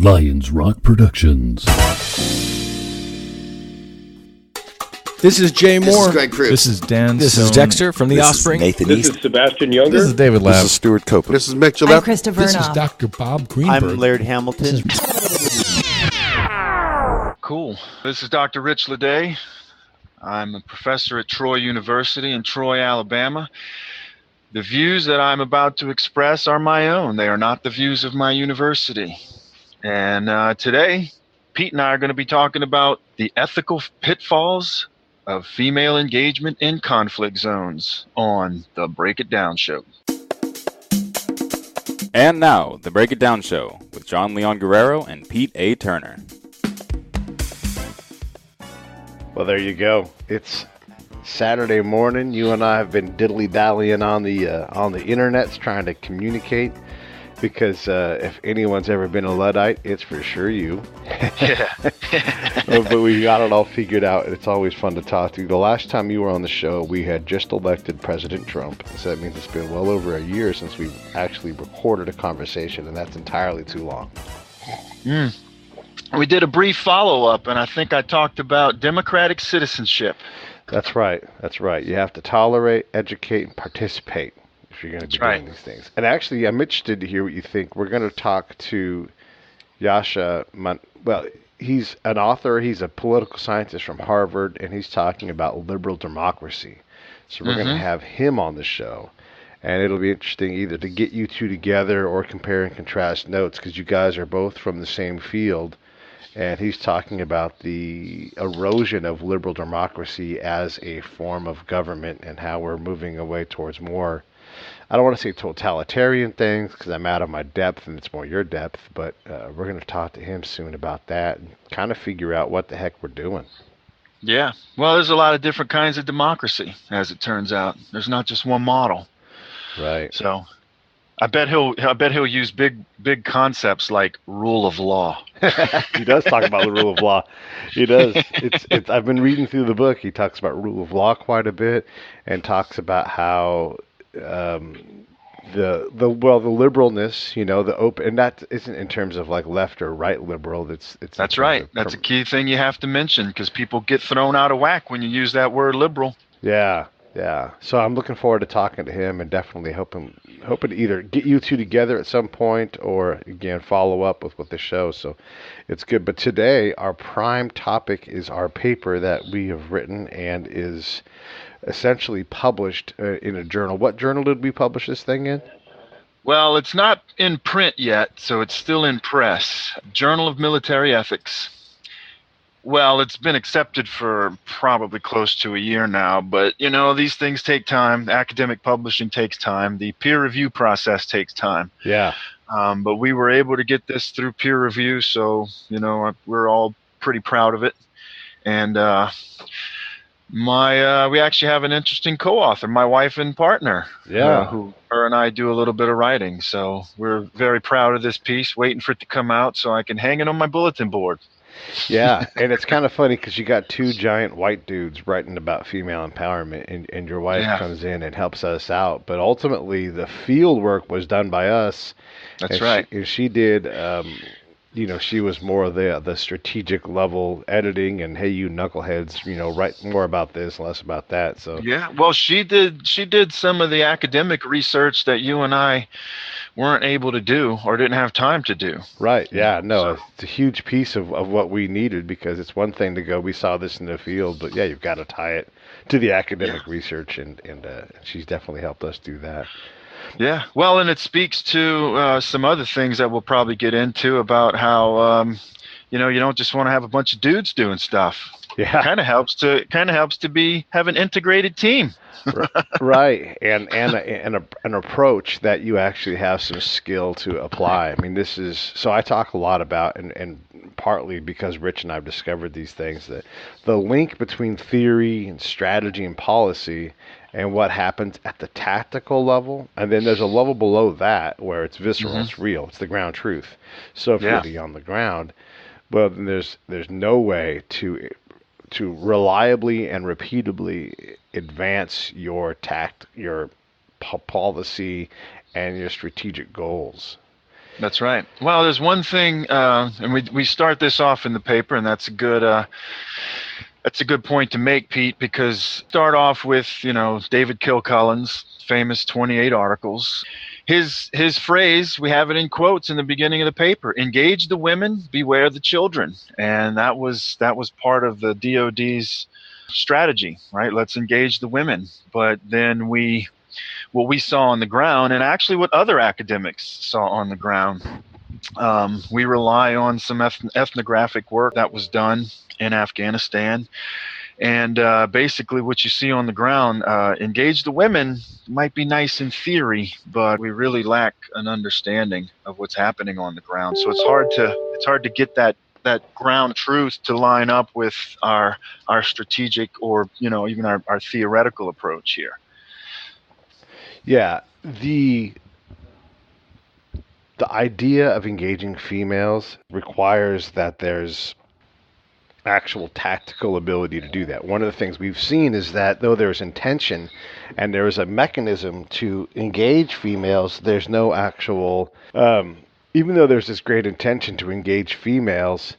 Lions Rock Productions. This is Jay Moore. This is Greg Cruz. This is Dan. This is Dexter from The Offspring. Nathan This East. is Sebastian Younger. This is David Lab. This is Stuart Copeland. This is Mick I'm Gillette. Christopher This is Knopf. Dr. Bob Greenberg. I'm Laird Hamilton. Cool. This is Dr. Rich Ledet. I'm a professor at Troy University in Troy, Alabama. The views that I'm about to express are my own. They are not the views of my university. And today, Pete and I are going to be talking about the ethical pitfalls of female engagement in conflict zones on The Break It Down Show. And now, The Break It Down Show with John Leon Guerrero and Pete A. Turner. Well, there you go. It's Saturday morning. You and I have been diddly-dallying on the internets trying to communicate because if anyone's ever been a Luddite, it's for sure you. Yeah. But we got it all figured out, and it's always fun to talk to you. The last time you were on the show, we had just elected President Trump, so that means it's been well over a year since we've actually recorded a conversation, and that's entirely too long. We did a brief follow-up, and I think I talked about democratic citizenship. That's right. That's right. You have to tolerate, educate, and participate if you're going to be doing these things. And actually, I'm interested to hear what you think. We're going to talk to Yasha. Well, he's an author. He's a political scientist from Harvard, and he's talking about liberal democracy. So we're going to have him on the show. And it'll be interesting either to get you two together or compare and contrast notes because you guys are both from the same field. And he's talking about the erosion of liberal democracy as a form of government and how we're moving away towards more, I don't want to say totalitarian things because I'm out of my depth and it's more your depth, but we're going to talk to him soon about that and kind of figure out what the heck we're doing. Yeah. Well, there's a lot of different kinds of democracy, as it turns out. There's not just one model. Right. So I bet he'll use big concepts like rule of law. He does talk about the rule of law. He does. It's I've been reading through the book. He talks about rule of law quite a bit and talks about how the liberalness, the open, and that isn't in terms of like left or right liberal. That's right. That's a key thing you have to mention because people get thrown out of whack when you use that word liberal. Yeah. Yeah, so I'm looking forward to talking to him and definitely hoping to either get you two together at some point or, again, follow up with the show. So it's good. But today, our prime topic is our paper that we have written and is essentially published in a journal. What journal did we publish this thing in? Well, it's not in print yet, so it's still in press. Journal of Military Ethics. Well, it's been accepted for probably close to a year now, but, these things take time. Academic publishing takes time. The peer review process takes time. Yeah. But we were able to get this through peer review, so, we're all pretty proud of it. And we actually have an interesting co-author, my wife and partner. Yeah. Who her and I do a little bit of writing. So we're very proud of this piece, waiting for it to come out so I can hang it on my bulletin board. Yeah, and it's kind of funny because you got two giant white dudes writing about female empowerment, and your wife comes in and helps us out. But ultimately, the field work was done by us. That's right. She did, she was more of the strategic level editing, and hey, you knuckleheads, write more about this, less about that. So yeah, well, she did some of the academic research that you and I weren't able to do or didn't have time to do. Right. Yeah. No, it's a huge piece of what we needed because it's one thing to go, we saw this in the field, but yeah, you've got to tie it to the academic research, and she's definitely helped us do that. Yeah. Well, and it speaks to some other things that we'll probably get into about how, you don't just want to have a bunch of dudes doing stuff. Yeah. Kind of helps to have an integrated team. Right, and an approach that you actually have some skill to apply. I mean, so I talk a lot about, and partly because Rich and I've discovered these things, that the link between theory and strategy and policy and what happens at the tactical level, and then there's a level below that where it's visceral, it's real, it's the ground truth. So if you're on the ground, well, then there's no way to reliably and repeatably advance your policy and your strategic goals. That's right. Well, there's one thing, and we start this off in the paper, and that's a good point to make, Pete, because start off with, David Kilcullen's famous 28 articles. His phrase, we have it in quotes in the beginning of the paper: engage the women, beware the children. And that was part of the DOD's strategy, right? Let's engage the women. But then what we saw on the ground, and actually what other academics saw on the ground, we rely on some ethnographic work that was done in Afghanistan. And basically what you see on the ground, engage the women might be nice in theory, but we really lack an understanding of what's happening on the ground. So it's hard to get that ground truth to line up with our strategic or even our theoretical approach here. Yeah, the idea of engaging females requires that there's actual tactical ability to do that. One of the things we've seen is that though there's intention and there is a mechanism to engage females, there's no actual, even though there's this great intention to engage females,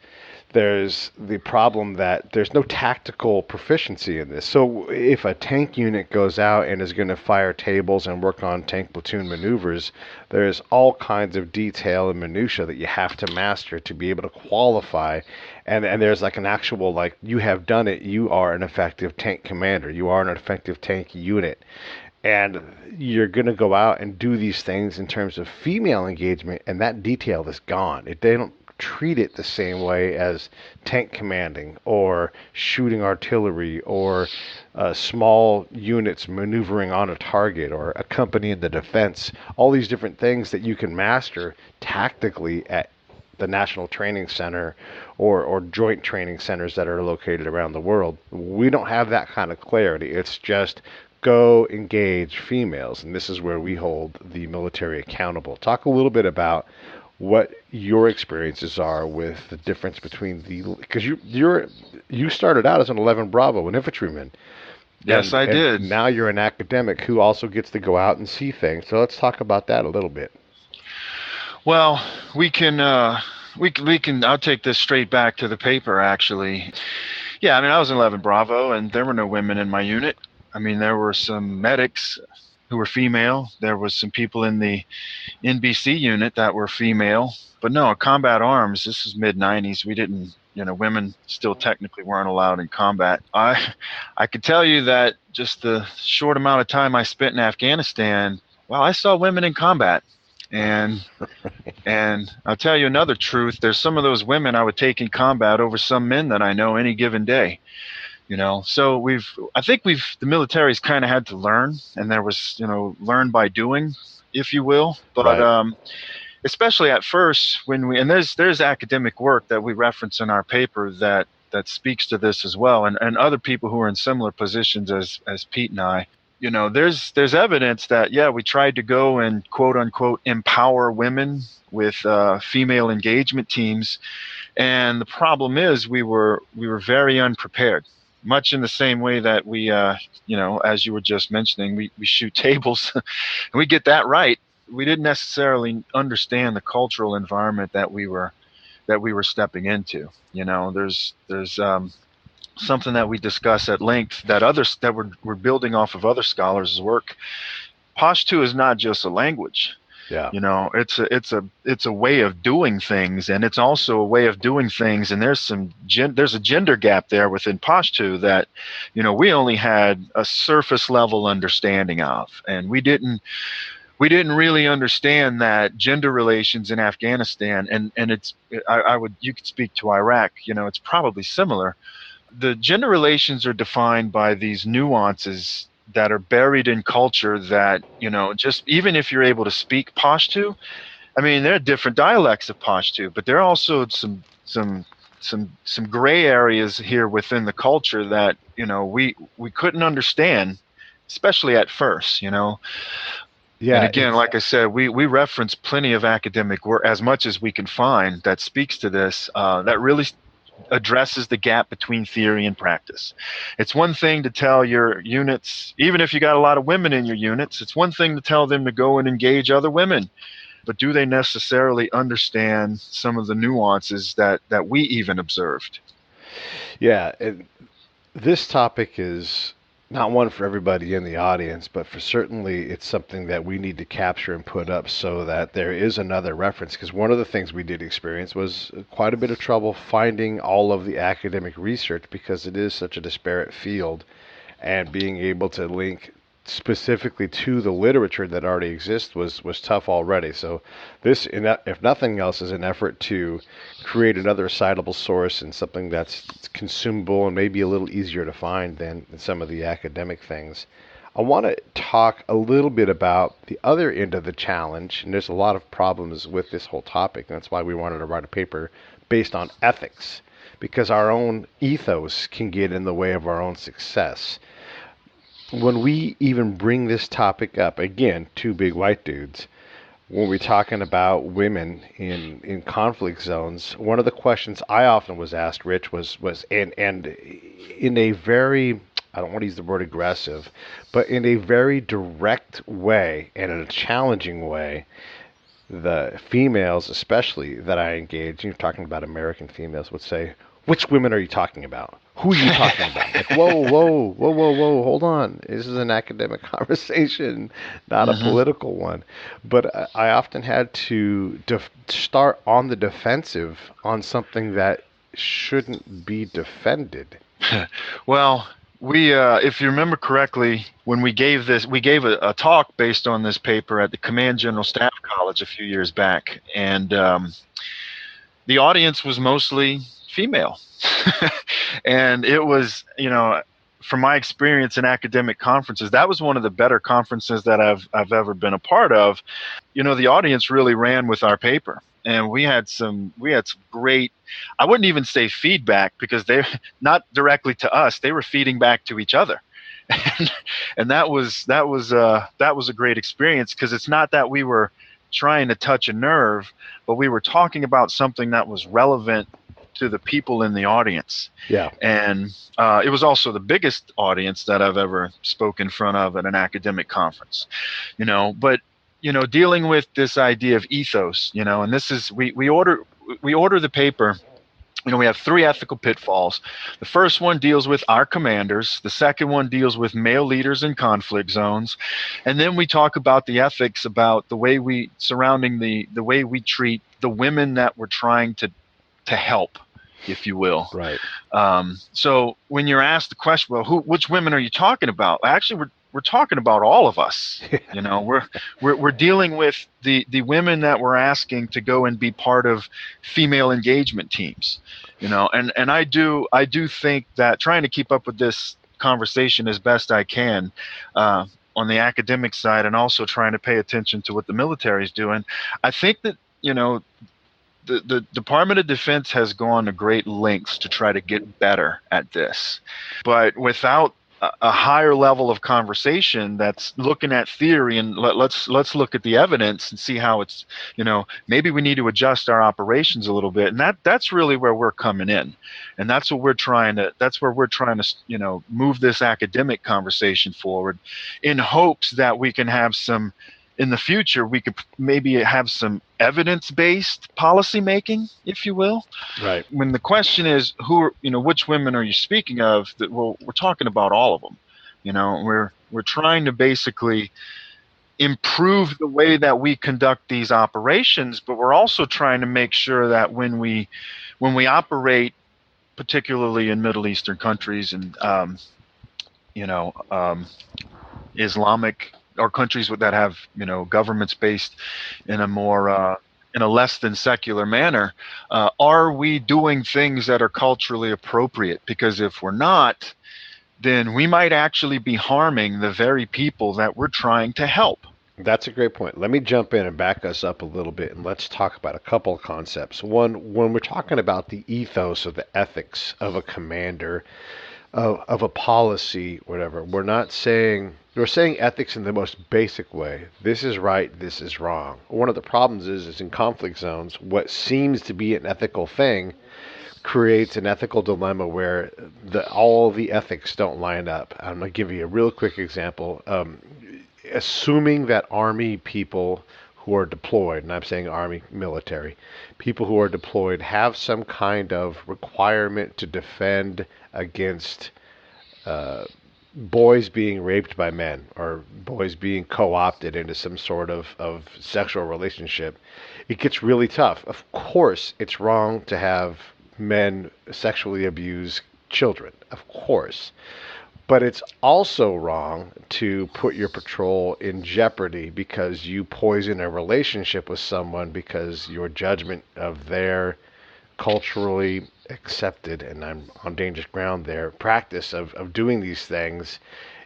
there's the problem that there's no tactical proficiency in this. So if a tank unit goes out and is going to fire tables and work on tank platoon maneuvers, there's all kinds of detail and minutia that you have to master to be able to qualify. And there's like an actual, like, you have done it, you are an effective tank commander, you are an effective tank unit. And you're going to go out and do these things in terms of female engagement, and that detail is gone. They don't treat it the same way as tank commanding or shooting artillery or small units maneuvering on a target or accompanying the defense. All these different things that you can master tactically at the National Training Center or joint training centers that are located around the world. We don't have that kind of clarity. It's just go engage females, and this is where we hold the military accountable. Talk a little bit about what your experiences are with the difference between because you started out as an 11 Bravo, an infantryman. Yes, I did. Now you're an academic who also gets to go out and see things. So let's talk about that a little bit. Well, we can. I'll take this straight back to the paper, actually. Yeah, I mean, I was in 11 Bravo, and there were no women in my unit. I mean, there were some medics who were female. There was some people in the NBC unit that were female. But no, combat arms, this is mid-90s. We didn't, women still technically weren't allowed in combat. I could tell you that just the short amount of time I spent in Afghanistan, well, I saw women in combat. And I'll tell you another truth. There's some of those women I would take in combat over some men that I know any given day. So I think the military's kind of had to learn, and there was, learn by doing, if you will. But right. Especially at first and there's academic work that we reference in our paper that speaks to this as well, and other people who are in similar positions as Pete and I. There's evidence that, yeah, we tried to go and quote unquote empower women with female engagement teams, and the problem is we were very unprepared. Much in the same way that we, as you were just mentioning, we shoot tables, and we get that right. We didn't necessarily understand the cultural environment that we were stepping into. There's something that we discuss at length that we're building off of other scholars' work. Pashto is not just a language. Yeah. It's a way of doing things, and it's also a way of doing things. And there's a gender gap there within Pashto that, we only had a surface level understanding of, and we didn't really understand that gender relations in Afghanistan, and you could speak to Iraq. It's probably similar. The gender relations are defined by these nuances that are buried in culture that, just even if you're able to speak Pashto, I mean, there are different dialects of Pashto, but there are also some gray areas here within the culture that, we couldn't understand, especially at first, Yeah. And again, like I said, we reference plenty of academic work, as much as we can find, that speaks to this, that really addresses the gap between theory and practice. It's one thing to tell your units, even if you got a lot of women in your units, it's one thing to tell them to go and engage other women. but do they necessarily understand some of the nuances that we even observed? Yeah, and this topic is not one for everybody in the audience, but for certainly it's something that we need to capture and put up so that there is another reference. Because one of the things we did experience was quite a bit of trouble finding all of the academic research because it is such a disparate field, and being able to link specifically to the literature that already exists was tough already. So this, if nothing else, is an effort to create another citable source and something that's consumable and maybe a little easier to find than some of the academic things. I want to talk a little bit about the other end of the challenge, and there's a lot of problems with this whole topic, and that's why we wanted to write a paper based on ethics, because our own ethos can get in the way of our own success. When we even bring this topic up, again, two big white dudes, when we're talking about women in conflict zones, one of the questions I often was asked, Rich, was and in a very, I don't want to use the word aggressive, but in a very direct way and in a challenging way, the females, especially that I engage, you're talking about American females, would say, which women are you talking about? Who are you talking about? Like, whoa, hold on. This is an academic conversation, not a political one. But I often had to start on the defensive on something that shouldn't be defended. Well, we, if you remember correctly, when we gave a talk based on this paper at the Command General Staff College a few years back, and the audience was mostly female. And it was, from my experience in academic conferences, that was one of the better conferences that I've ever been a part of. The audience really ran with our paper, and we had some great, I wouldn't even say feedback, because they, not directly to us, they were feeding back to each other. And that was a great experience, because it's not that we were trying to touch a nerve, but we were talking about something that was relevant to the people in the audience. Yeah. And it was also the biggest audience that I've ever spoken in front of at an academic conference. But dealing with this idea of ethos, and this is, we order the paper. We have 3 ethical pitfalls. The first one deals with our commanders. The second one deals with male leaders in conflict zones. And then we talk about the ethics, about the way we treat the women that we're trying to help, if you will. Right. So when you're asked the question, well, which women are you talking about? Actually, we're talking about all of us. We're dealing with the women that we're asking to go and be part of female engagement teams. And I do think that trying to keep up with this conversation as best I can on the academic side, and also trying to pay attention to what the military is doing, I think that the Department of Defense has gone to great lengths to try to get better at this, but without a higher level of conversation that's looking at theory, and let's look at the evidence and see how it's, maybe we need to adjust our operations a little bit. And that's really where we're coming in. And that's where we're trying to move this academic conversation forward, in hopes that we can have some, in the future, we could maybe have some evidence-based policy making, if you will. Right. When the question is which women are you speaking of, we're talking about all of them. We're trying to basically improve the way that we conduct these operations, but we're also trying to make sure that when we operate, particularly in Middle Eastern countries and Islamic, or countries that have governments based in a more in a less than secular manner, are we doing things that are culturally appropriate? Because if we're not, then we might actually be harming the very people that we're trying to help. That's a great point. Let me jump in and back us up a little bit, and let's talk about a couple of concepts. One, when we're talking about the ethos or the ethics of a commander, of a policy, whatever, we're saying ethics in the most basic way. This is right, this is wrong. One of the problems is in conflict zones, what seems to be an ethical thing creates an ethical dilemma where all the ethics don't line up. I'm going to give you a real quick example. Assuming that Army people who are deployed, and I'm saying Army, military, people who are deployed have some kind of requirement to defend against boys being raped by men or boys being co-opted into some sort of sexual relationship, it gets really tough. Of course, it's wrong to have men sexually abuse children, of course. But it's also wrong to put your patrol in jeopardy because you poison a relationship with someone because your judgment of their culturally accepted, and I'm on dangerous ground there, practice of doing these things.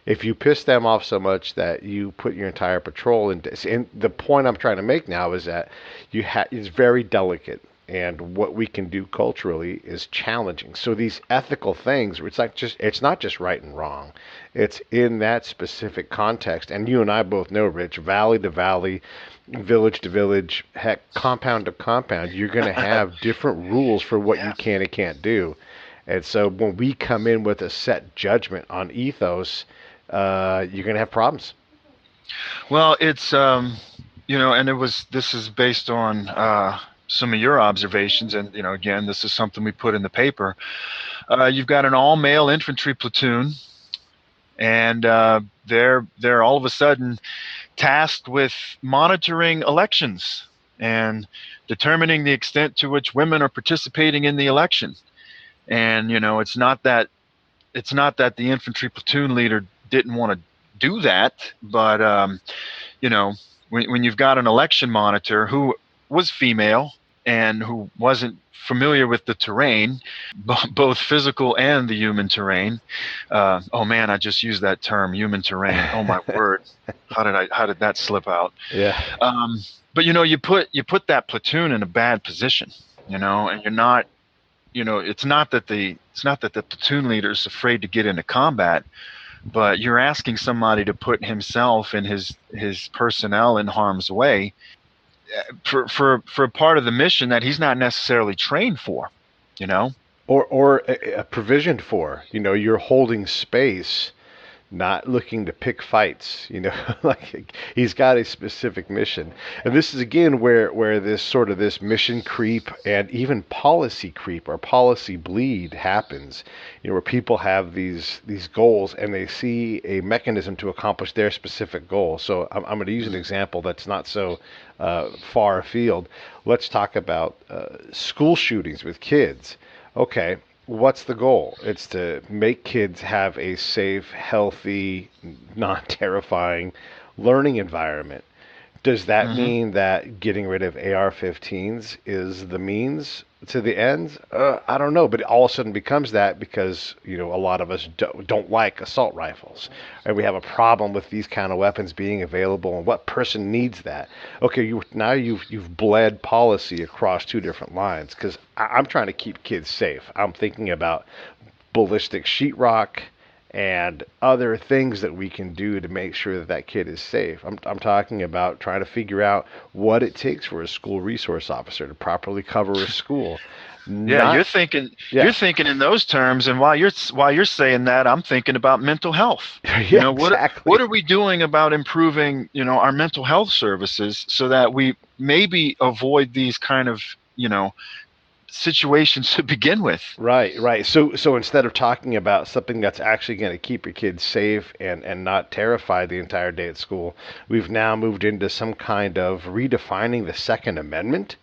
If you piss them off so much that you put your entire patrol into, and the point I'm trying to make now is that it's very delicate, and what we can do culturally is challenging. So these ethical things, it's not just right and wrong. It's in that specific context. And you and I both know, Rich, valley to valley, village to village, heck, compound to compound, you're going to have different rules for what you can and can't do. And so when we come in with a set judgment on ethos, you're going to have problems. Well, it's and this is based on some of your observations, and again, this is something we put in the paper. You've got an all-male infantry platoon, and they're all of a sudden tasked with monitoring elections and determining the extent to which women are participating in the election. And it's not that the infantry platoon leader didn't want to do that, but when you've got an election monitor who was female and who wasn't familiar with the terrain, both physical and the human terrain. Oh man, I just used that term, human terrain. Oh my word, how did that slip out? Yeah. But you put that platoon in a bad position, and you're not, it's not that the platoon leader is afraid to get into combat, but you're asking somebody to put himself and his personnel in harm's way for a part of the mission that he's not necessarily trained for, or a provisioned for. You're holding space, not looking to pick fights. Like he's got a specific mission, and this is again where this mission creep and even policy creep or policy bleed happens. Where people have these goals and they see a mechanism to accomplish their specific goal. So I'm going to use an example that's not so far afield. Let's talk about school shootings with kids. Okay, what's the goal? It's to make kids have a safe, healthy, non-terrifying learning environment. Does that mean that getting rid of AR-15s is the means to the end? I don't know, but it all of a sudden becomes that because a lot of us don't like assault rifles, and we have a problem with these kind of weapons being available. And what person needs that? Okay, you've bled policy across two different lines because I'm trying to keep kids safe. I'm thinking about ballistic sheetrock and other things that we can do to make sure that kid is safe. I'm talking about trying to figure out what it takes for a school resource officer to properly cover a school. You're thinking in those terms, and while you're saying that, I'm thinking about mental health. Exactly. What are we doing about improving, our mental health services so that we maybe avoid these kind of, situations to begin with. Right. So instead of talking about something that's actually going to keep your kids safe and not terrified the entire day at school, we've now moved into some kind of redefining the Second Amendment.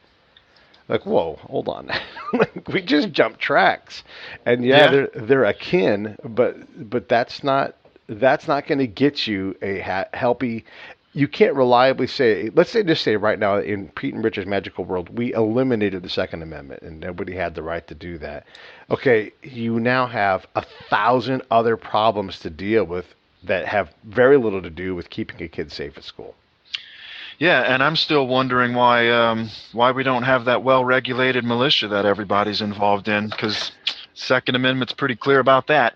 Like, whoa, hold on. We just jumped tracks. And they're akin, but that's not going to get you a healthy. You can't reliably say, just say right now in Pete and Rich's magical world, we eliminated the Second Amendment and nobody had the right to do that. Okay, you now have 1,000 other problems to deal with that have very little to do with keeping a kid safe at school. Yeah, and I'm still wondering why we don't have that well-regulated militia that everybody's involved in, because Second Amendment's pretty clear about that.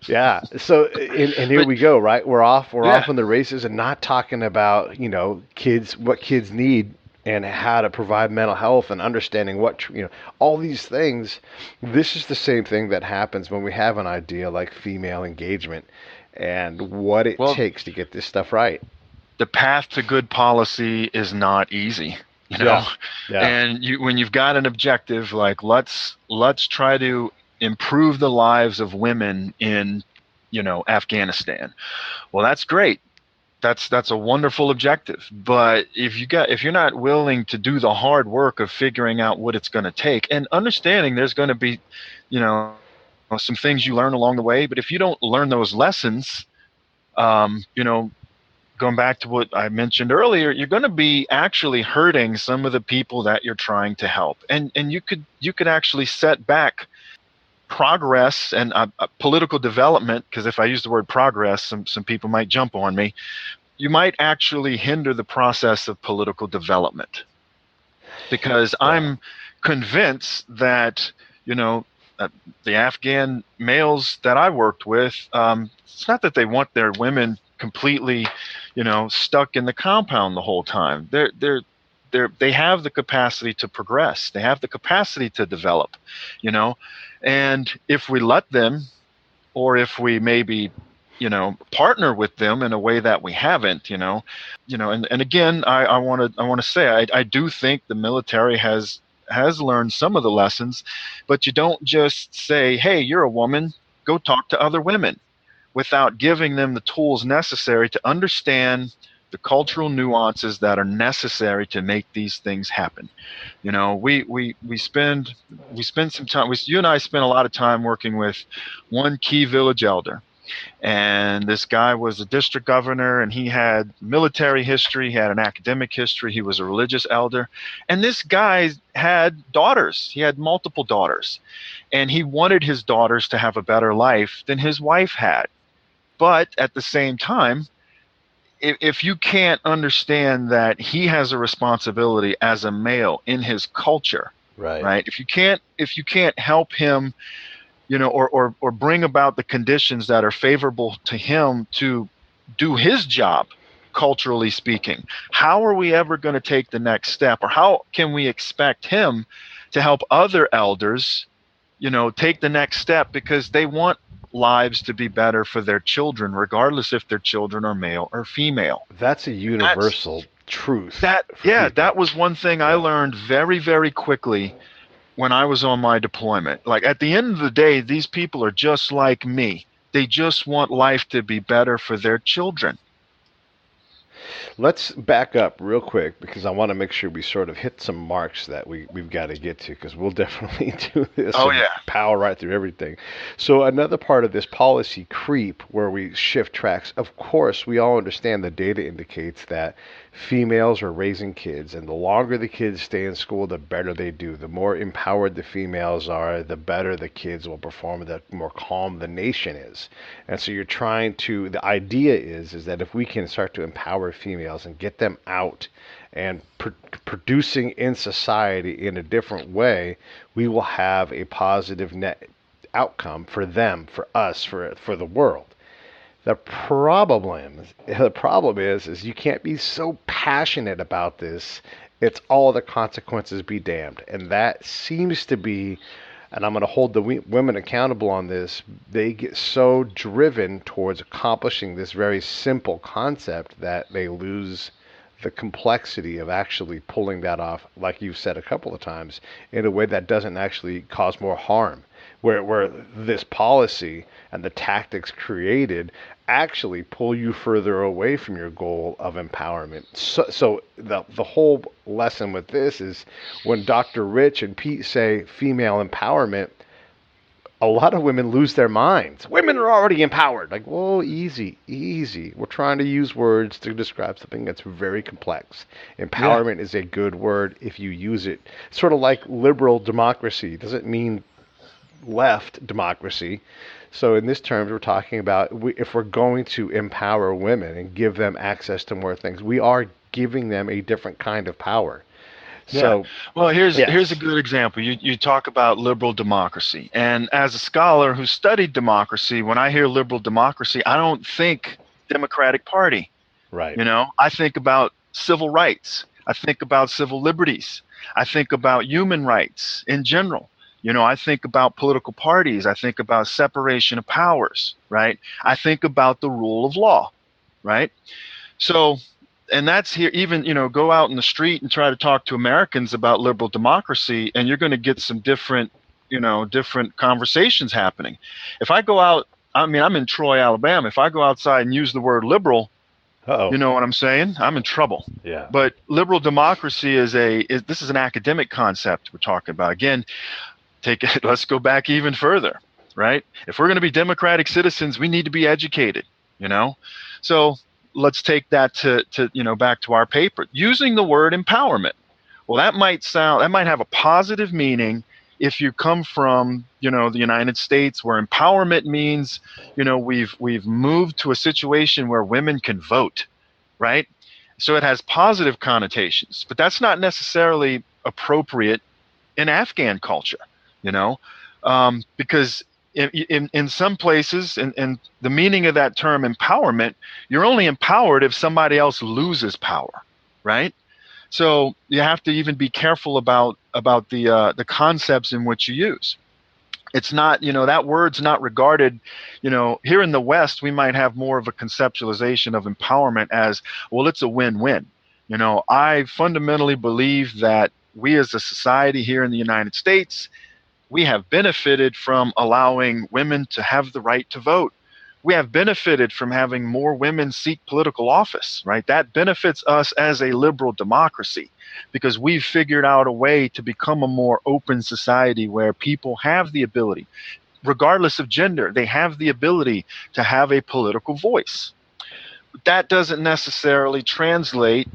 Yeah. So, and here we go, right? We're off on the races and not talking about, what kids need and how to provide mental health and understanding all these things. This is the same thing that happens when we have an idea like female engagement and what it takes to get this stuff right. the path to good policy is not easy, you know. And when you've got an objective like let's try to improve the lives of women in, you know, Afghanistan. Well, that's great. That's a wonderful objective. But if you're not willing to do the hard work of figuring out what it's going to take and understanding there's going to be, you know, some things you learn along the way, but if you don't learn those lessons, you know, going back to what I mentioned earlier, you're going to be actually hurting some of the people that you're trying to help, and you could actually set back progress and political development. Because if I use the word progress, some people might jump on me. You might actually hinder the process of political development, because I'm convinced that, you know, the Afghan males that I worked with, it's not that they want their women completely, you know, stuck in the compound the whole time. They have the capacity to progress. They have the capacity to develop, you know, and if we let them, or if we maybe, you know, partner with them in a way that we haven't, you know, and again, I want to say, I do think the military has learned some of the lessons, but you don't just say, hey, you're a woman, go talk to other women, without giving them the tools necessary to understand the cultural nuances that are necessary to make these things happen. You know, we spend some time, you and I spent a lot of time working with one key village elder. And this guy was a district governor, and he had military history, he had an academic history, he was a religious elder. And this guy had daughters. He had multiple daughters. And he wanted his daughters to have a better life than his wife had. But at the same time, if you can't understand that he has a responsibility as a male in his culture, right? If you can't help him, you know, or bring about the conditions that are favorable to him to do his job, culturally speaking, how are we ever going to take the next step? Or how can we expect him to help other elders, you know, take the next step, because they want lives to be better for their children, regardless if their children are male or female. That's a universal truth. That was one thing I learned very, very quickly when I was on my deployment. Like, at the end of the day, these people are just like me. They just want life to be better for their children. Let's back up real quick, because I want to make sure we sort of hit some marks that we've got to get to, because we'll definitely do this. Power right through everything. So another part of this policy creep where we shift tracks, of course, we all understand the data indicates that females are raising kids, and the longer the kids stay in school, the better they do. The more empowered the females are, the better the kids will perform, the more calm the nation is. And so you're trying to, the idea is that if we can start to empower females and get them out and producing in society in a different way, we will have a positive net outcome for them, for us, for the world. The problem is you can't be so passionate about this. It's all the consequences be damned. And that seems to be, and I'm going to hold the women accountable on this, they get so driven towards accomplishing this very simple concept that they lose the complexity of actually pulling that off, like you've said a couple of times, in a way that doesn't actually cause more harm. Where this policy and the tactics created actually pull you further away from your goal of empowerment. So the whole lesson with this is, when Dr. Rich and Pete say female empowerment, a lot of women lose their minds. Women are already empowered. Like, whoa, easy. We're trying to use words to describe something that's very complex. Empowerment is a good word if you use it. Sort of like liberal democracy. Doesn't mean left democracy. So in this terms, we're talking about, if we're going to empower women and give them access to more things, we are giving them a different kind of power. So, well, here's a good example. You talk about liberal democracy, and as a scholar who studied democracy, when I hear liberal democracy, I don't think Democratic Party. Right. You know, I think about civil rights. I think about civil liberties. I think about human rights in general. You know, I think about political parties. I think about separation of powers, right? I think about the rule of law, right? So that's here. Even, go out in the street and try to talk to Americans about liberal democracy, and you're going to get some different conversations happening. If I go out, I'm in Troy, Alabama. If I go outside and use the word liberal, Uh-oh. you know what I'm saying? I'm in trouble. Yeah. But liberal democracy this is an academic concept we're talking about. Again, let's go back even further, right? If we're going to be democratic citizens, we need to be educated, So let's take that to back to our paper. Using the word empowerment. Well, that might have a positive meaning if you come from, the United States, where empowerment means, we've moved to a situation where women can vote, right? So it has positive connotations, but that's not necessarily appropriate in Afghan culture, because in some places, and the meaning of that term empowerment, you're only empowered if somebody else loses power, right? So you have to even be careful about the concepts in which you use. It's not, that word's not regarded, here in the West, we might have more of a conceptualization of empowerment as, well, it's a win-win. I fundamentally believe that we as a society here in the United States, we have benefited from allowing women to have the right to vote. We have benefited from having more women seek political office, right? That benefits us as a liberal democracy because we've figured out a way to become a more open society where people have the ability, regardless of gender, they have the ability to have a political voice. That doesn't necessarily translate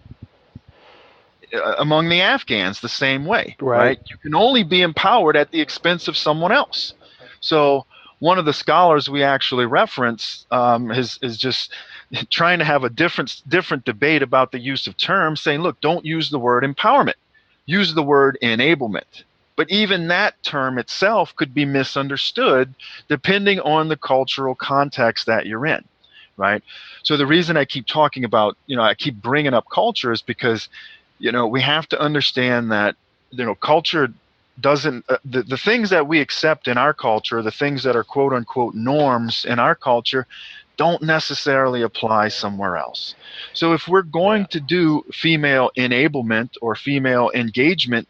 among the Afghans the same way, right? You can only be empowered at the expense of someone else. So one of the scholars we actually reference is just trying to have a different debate about the use of terms, saying, look, don't use the word empowerment, use the word enablement. But even that term itself could be misunderstood depending on the cultural context that you're in, right? So the reason I keep talking about, I keep bringing up culture is because, we have to understand that, culture doesn't, the things that we accept in our culture, the things that are quote unquote norms in our culture, don't necessarily apply somewhere else. So if we're going to do female enablement or female engagement,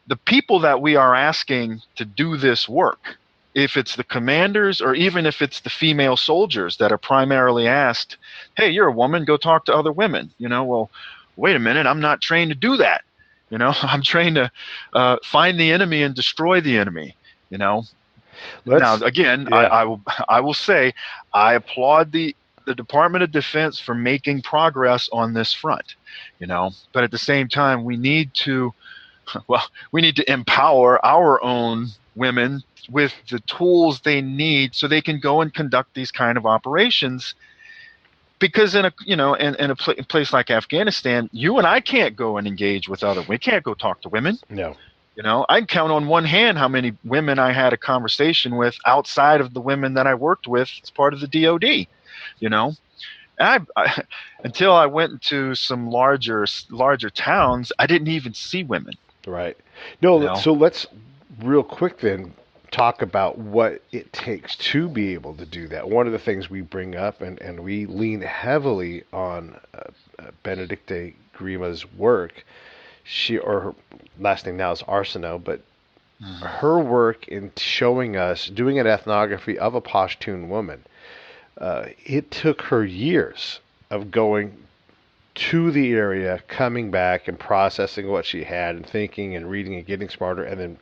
the people that we are asking to do this work, if it's the commanders or even if it's the female soldiers that are primarily asked, hey, you're a woman, go talk to other women, well, wait a minute, I'm not trained to do that. I'm trained to find the enemy and destroy the enemy. Now, again, I will say I applaud the Department of Defense for making progress on this front. But at the same time, we need to empower our own women with the tools they need so they can go and conduct these kind of operations. Because in a place like Afghanistan, you and I can't go and engage with we can't go talk to women. No. I can count on one hand how many women I had a conversation with outside of the women that I worked with as part of the DOD. And until I went into some larger towns, I didn't even see women. Right. No. So let's real quick then talk about what it takes to be able to do that. One of the things we bring up, and we lean heavily on Benedicte Grima's work. Her last name now is Arsenault, but her work in showing us, doing an ethnography of a Pashtun woman, it took her years of going to the area, coming back and processing what she had and thinking and reading and getting smarter, and then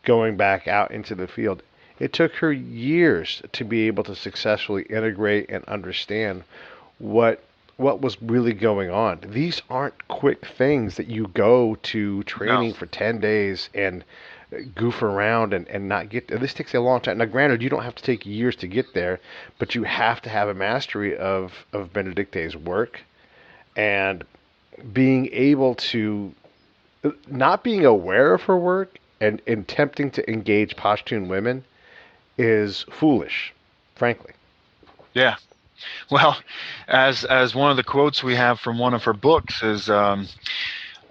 going back out into the field. It took her years to be able to successfully integrate and understand what was really going on. These aren't quick things that you go to training for 10 days and goof around and not get there. This takes a long time. Now, granted, you don't have to take years to get there, but you have to have a mastery of Benedicte's work and being able to, not being aware of her work and attempting to engage Pashtun women is foolish, frankly. Yeah. Well, as one of the quotes we have from one of her books is,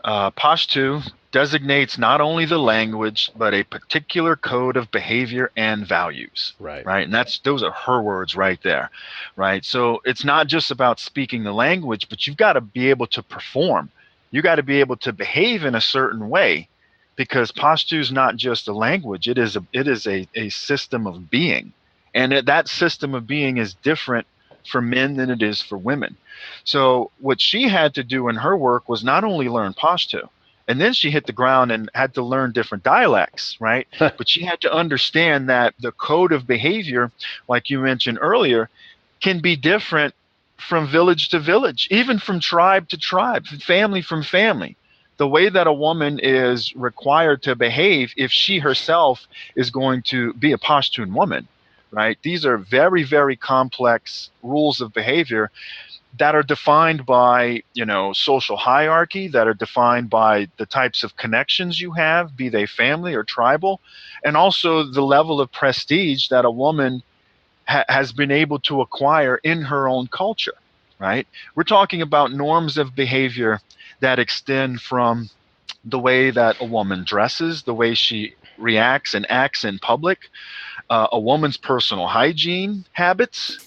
Pashtu designates not only the language, but a particular code of behavior and values. Right. Right. And those are her words right there. Right. So it's not just about speaking the language, but you've got to be able to perform. You got to be able to behave in a certain way, because Pashto is not just a language. It is a system of being. And that system of being is different for men than it is for women. So what she had to do in her work was not only learn Pashto, and then she hit the ground and had to learn different dialects, right? But she had to understand that the code of behavior, like you mentioned earlier, can be different from village to village, even from tribe to tribe, family from family. The way that a woman is required to behave if she herself is going to be a Pashtun woman, right? These are very, very complex rules of behavior that are defined by, social hierarchy, that are defined by the types of connections you have, be they family or tribal, and also the level of prestige that a woman has been able to acquire in her own culture, right? We're talking about norms of behavior that extend from the way that a woman dresses, the way she reacts and acts in public, a woman's personal hygiene habits.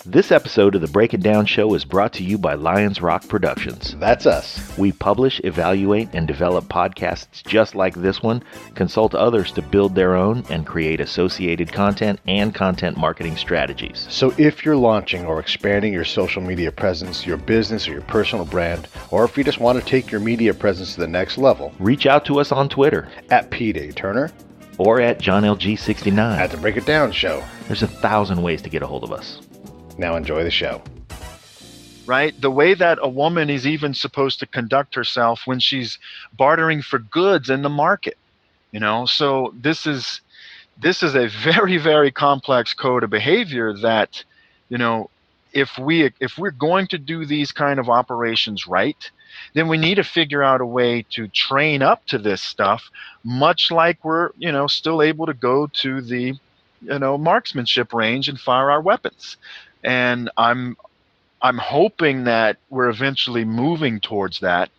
This episode of the Break It Down Show is brought to you by Lions Rock Productions. That's us. We publish, evaluate, and develop podcasts just like this one, consult others to build their own, and create associated content and content marketing strategies. So if you're launching or expanding your social media presence, your business or your personal brand, or if you just want to take your media presence to the next level, reach out to us on Twitter at Pete A. Turner or at JohnLG69 at the Break It Down Show. There's 1,000 ways to get a hold of us. Now enjoy the show. Right? The way that a woman is even supposed to conduct herself when she's bartering for goods in the market. So this is a very, very complex code of behavior that, if we're going to do these kind of operations right, then we need to figure out a way to train up to this stuff, much like we're, still able to go to the, marksmanship range and fire our weapons. And I'm hoping that we're eventually moving towards that,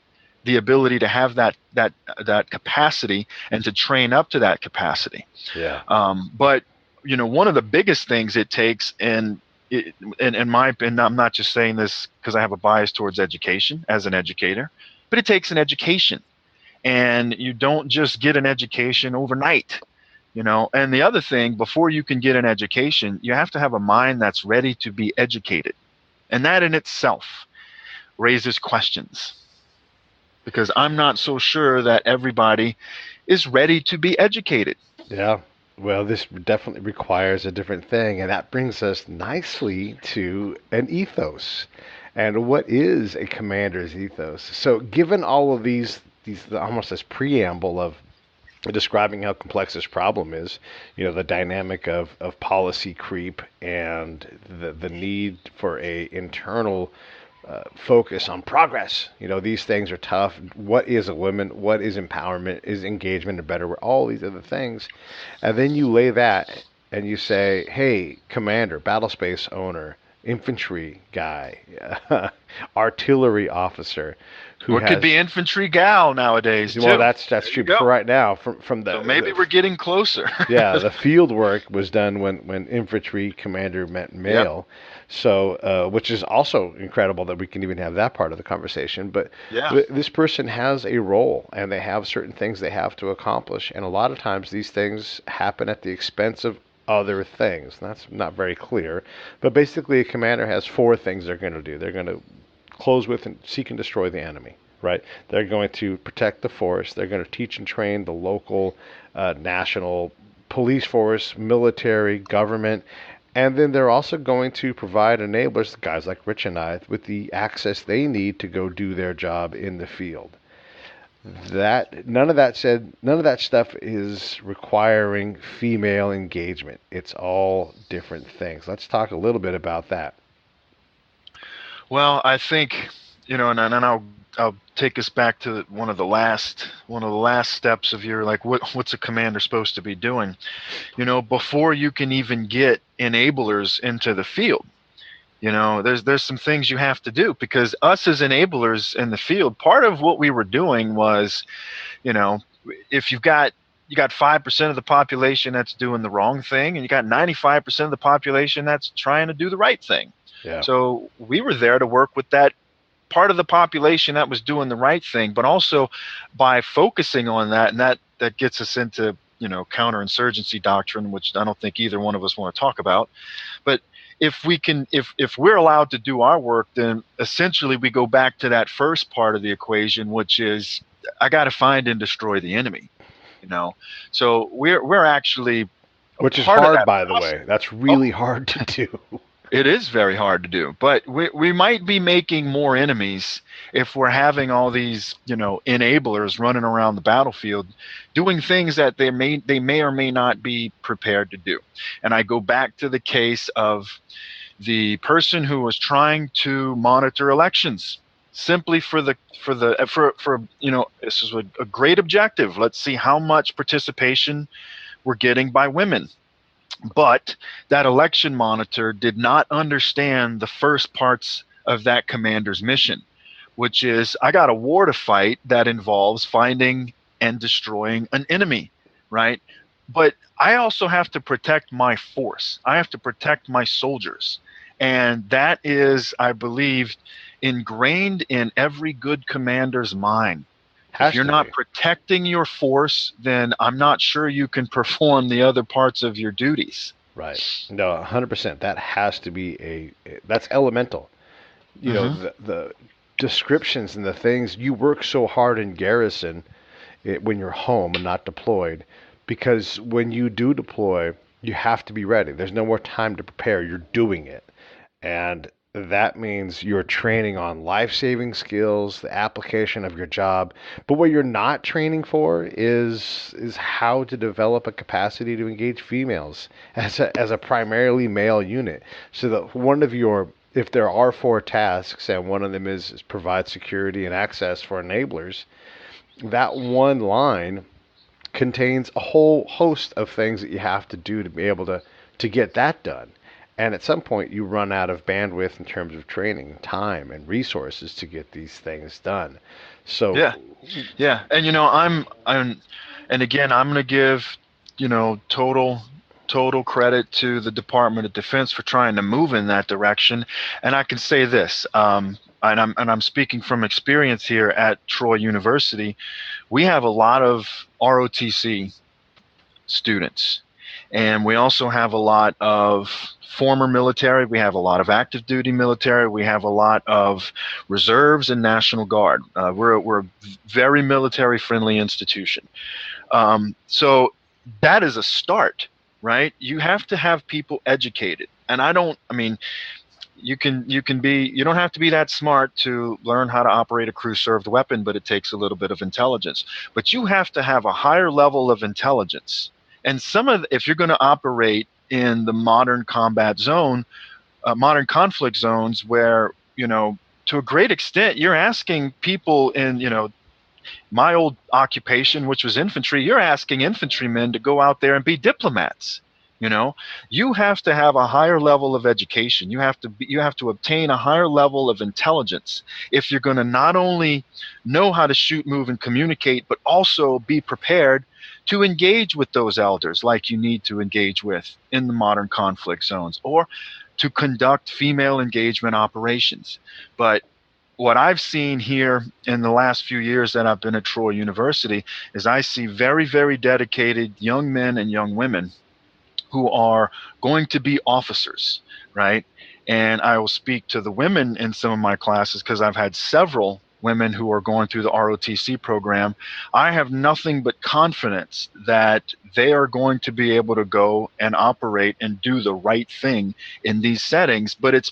the ability to have that capacity and to train up to that capacity. Yeah. But one of the biggest things it takes, and in my opinion, I'm not just saying this because I have a bias towards education as an educator, but it takes an education, and you don't just get an education overnight. And the other thing, before you can get an education, you have to have a mind that's ready to be educated. And that in itself raises questions, because I'm not so sure that everybody is ready to be educated. Yeah. Well, this definitely requires a different thing. And that brings us nicely to an ethos. And what is a commander's ethos? So given all of these almost this preamble of describing how complex this problem is, the dynamic of policy creep and the need for a internal focus on progress. These things are tough. What is a woman? What is empowerment? Is engagement a better word? All these other things. And then you lay that and you say, hey, commander, battle space owner, infantry guy, artillery officer, Or it could be infantry gal nowadays. Well, too. that's true for right now. From the so maybe we're getting closer. Yeah, the field work was done when infantry commander meant male. Yep. So, which is also incredible that we can even have that part of the conversation. But this person has a role, and they have certain things they have to accomplish, and a lot of times these things happen at the expense of other things. That's not very clear, but basically a commander has 4 things they're going to do. They're going to close with and seek and destroy the enemy, right? They're going to protect the forest. They're going to teach and train the local, national police force, military, government, and then they're also going to provide enablers, guys like Rich and I, with the access they need to go do their job in the field. None of that stuff is requiring female engagement. It's all different things. Let's talk a little bit about that. Well, I think, and I'll take us back to one of the last steps of your, like, what's a commander supposed to be doing? Before you can even get enablers into the field, There's some things you have to do, because us as enablers in the field, part of what we were doing was, if you got 5% of the population that's doing the wrong thing, and you got 95% of the population that's trying to do the right thing. Yeah. So we were there to work with that part of the population that was doing the right thing, but also by focusing on that, and that gets us into counterinsurgency doctrine, which I don't think either one of us want to talk about. But if we're allowed to do our work, then essentially we go back to that first part of the equation, which is I got to find and destroy the enemy. So we're actually, which is hard, by the way. That's really hard to do. It is very hard to do, but we might be making more enemies if we're having all these, enablers running around the battlefield doing things that they may or may not be prepared to do. And I go back to the case of the person who was trying to monitor elections simply for this is a great objective. Let's see how much participation we're getting by women. But that election monitor did not understand the first parts of that commander's mission, which is I got a war to fight that involves finding and destroying an enemy, right? But I also have to protect my force. I have to protect my soldiers. And that is, I believe, ingrained in every good commander's mind. If you're not protecting your force, then I'm not sure you can perform the other parts of your duties. Right. No, 100%. That has to be that's elemental. The descriptions and the things, you work so hard in garrison when you're home and not deployed, because when you do deploy, you have to be ready. There's no more time to prepare. You're doing it. And that means you're training on life-saving skills, the application of your job. But what you're not training for is how to develop a capacity to engage females as a primarily male unit. So that if there are 4 tasks and one of them is provide security and access for enablers, that one line contains a whole host of things that you have to do to be able to get that done. And at some point, you run out of bandwidth in terms of training, time, and resources to get these things done. So yeah, and and again, I'm going to give total credit to the Department of Defense for trying to move in that direction. And I can say this, and I'm speaking from experience here at Troy University. We have a lot of ROTC students, and we also have a lot of former military. We have a lot of active duty military. We have a lot of reserves and National Guard. We're a very military friendly institution. So that is a start, right? You have to have people educated. And you don't have to be that smart to learn how to operate a crew served weapon, but it takes a little bit of intelligence. But you have to have a higher level of intelligence. And if you're going to operate in the modern combat zone, modern conflict zones, where, to a great extent, you're asking people in, my old occupation, which was infantry, you're asking infantrymen to go out there and be diplomats. You have to have a higher level of education. You have to obtain a higher level of intelligence if you're going to not only know how to shoot, move, and communicate, but also be prepared to engage with those elders like you need to engage with in the modern conflict zones, or to conduct female engagement operations. But what I've seen here in the last few years that I've been at Troy University is I see very, very dedicated young men and young women who are going to be officers, right? And I will speak to the women in some of my classes because I've had several women who are going through the ROTC program. I have nothing but confidence that they are going to be able to go and operate and do the right thing in these settings. But it's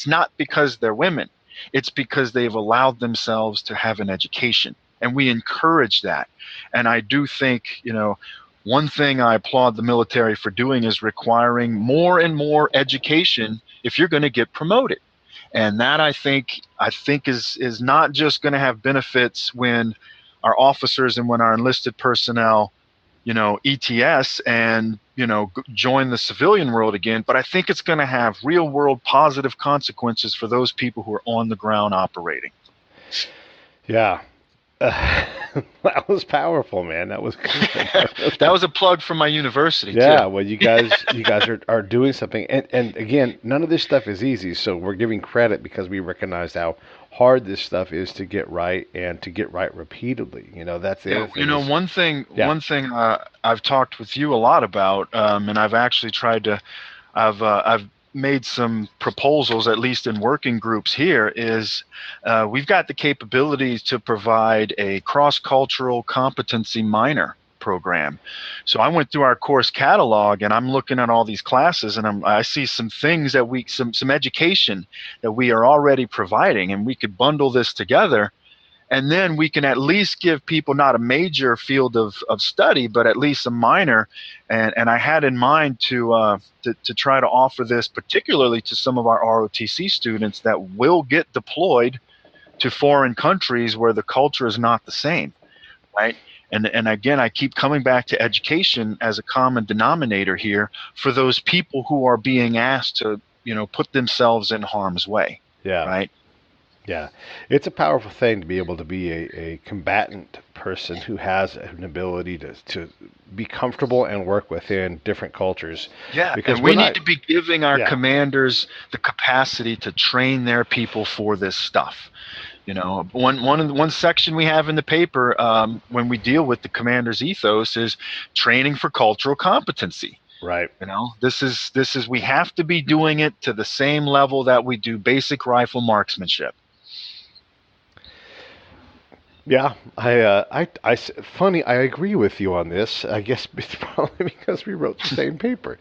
not because they're women. It's because they've allowed themselves to have an education. And we encourage that. And I do think, one thing I applaud the military for doing is requiring more and more education if you're going to get promoted. And that I think is not just going to have benefits when our officers and when our enlisted personnel, ETS and, join the civilian world again. But I think it's going to have real world positive consequences for those people who are on the ground operating. Yeah. That was powerful, man. That was good. That was a plug from my university. Yeah, too. well, you guys are doing something, and again, none of this stuff is easy. So we're giving credit because we recognize how hard this stuff is to get right and to get right repeatedly. That's the other thing. One thing I've talked with you a lot about, and I've actually tried to, I've made some proposals, at least in working groups here, is we've got the capabilities to provide a cross-cultural competency minor program. So I went through our course catalog and I'm looking at all these classes, and I see some things that some education that we are already providing, and we could bundle this together. And then we can at least give people not a major field of study, but at least a minor. And I had in mind to try to offer this particularly to some of our ROTC students that will get deployed to foreign countries where the culture is not the same, right? And again, I keep coming back to education as a common denominator here for those people who are being asked to, put themselves in harm's way. Yeah. Right. Yeah, it's a powerful thing to be able to be a combatant person who has an ability to be comfortable and work within different cultures. Yeah, because we need to be giving our commanders the capacity to train their people for this stuff. One section we have in the paper when we deal with the commander's ethos is training for cultural competency. Right. This is we have to be doing it to the same level that we do basic rifle marksmanship. Yeah, funny, I agree with you on this. I guess it's probably because we wrote the same paper.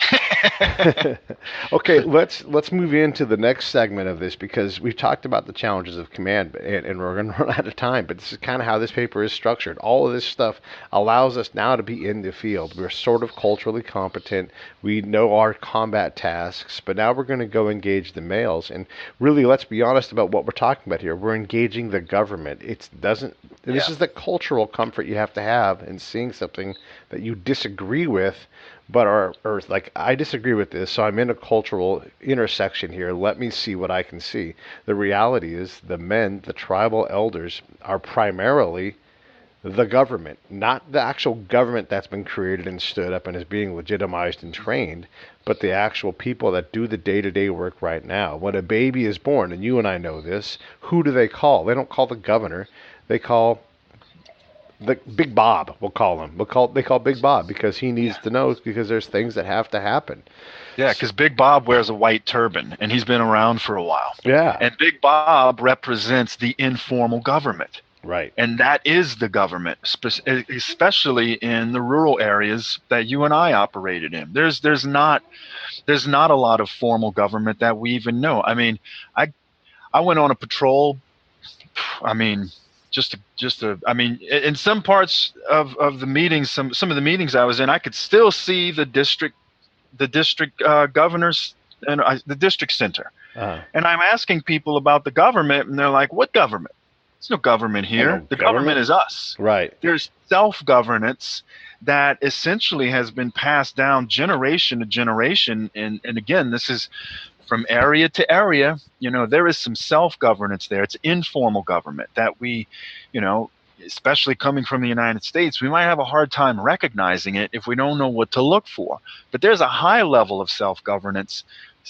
Okay, let's move into the next segment of this, because we've talked about the challenges of command, and we're going to run out of time, but this is kind of how this paper is structured. All of this stuff allows us now to be in the field. We're sort of culturally competent. We know our combat tasks, but now we're going to go engage the males. And really, let's be honest about what we're talking about here. We're engaging the government. This is the cultural comfort you have to have in seeing something that you disagree with, but are like, I disagree with this, so I'm in a cultural intersection here. Let me see what I can see. The reality is the men, the tribal elders, are primarily the government, not the actual government that's been created and stood up and is being legitimized and trained, but the actual people that do the day-to-day work right now. When a baby is born, and you and I know this, who do they call? They don't call the governor. They call the Big Bob. We'll call him. They call Big Bob because he needs to know, because there's things that have to happen. Yeah, because Big Bob wears a white turban, and he's been around for a while. Yeah. And Big Bob represents the informal government. Right. And that is the government, especially in the rural areas that you and I operated in. There's not a lot of formal government that we even know. I mean, I went on a patrol. I mean, in some parts of the meetings, some of the meetings I was in, I could still see the district governors and the district center. Uh-huh. And I'm asking people about the government, and they're like, "What government? There's no government here. The government is us." Right. There's self-governance that essentially has been passed down generation to generation, and again, this is from area to area. There is some self-governance there. It's informal government that we, especially coming from the United States, we might have a hard time recognizing it if we don't know what to look for. But there's a high level of self-governance,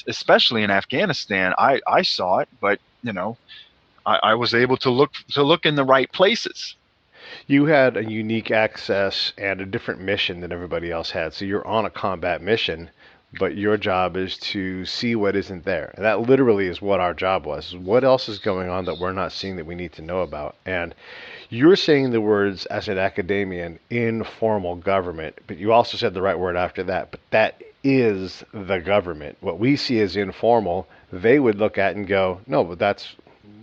especially in Afghanistan. I saw it, but I was able to look in the right places. You had a unique access and a different mission than everybody else had. So you're on a combat mission, but your job is to see what isn't there. And that literally is what our job was. What else is going on that we're not seeing that we need to know about? And you're saying the words, as an academician, informal government, but you also said the right word after that. But that is the government. What we see as informal, they would look at and go, no, but that's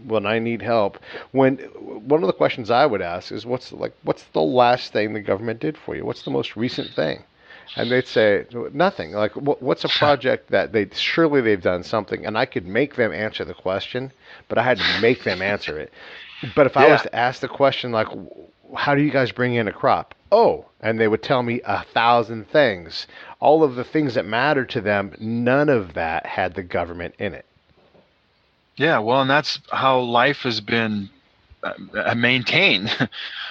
when I need help. When one of the questions I would ask is, what's the last thing the government did for you? What's the most recent thing? And they'd say nothing. Like, what's a project that they've done something, and I could make them answer the question, but I had to make them answer it. But if I was to ask the question, like, how do you guys bring in a crop? Oh, and they would tell me 1,000 things. All of the things that mattered to them, none of that had the government in it. Yeah, well, and that's how life has been maintained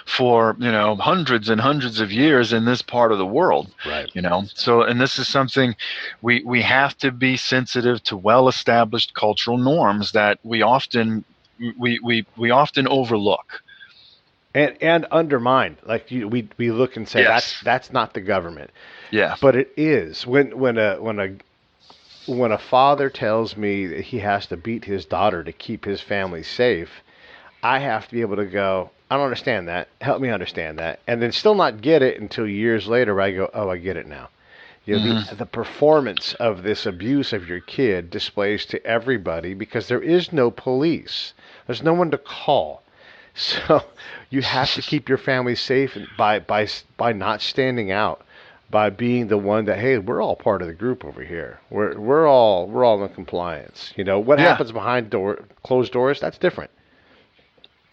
for hundreds and hundreds of years in this part of the world. Right. So, and this is something we have to be sensitive to well-established cultural norms that we often overlook and undermine. Like we look and say, yes, that's not the government. Yeah, but it is. When a father tells me that he has to beat his daughter to keep his family safe, I have to be able to go, I don't understand that. Help me understand that. And then still not get it until years later where I go, oh, I get it now. The performance of this abuse of your kid displays to everybody because there is no police. There's no one to call. So you have to keep your family safe by not standing out, by being the one that, hey, we're all part of the group over here. We're all in compliance. What happens behind closed doors? That's different.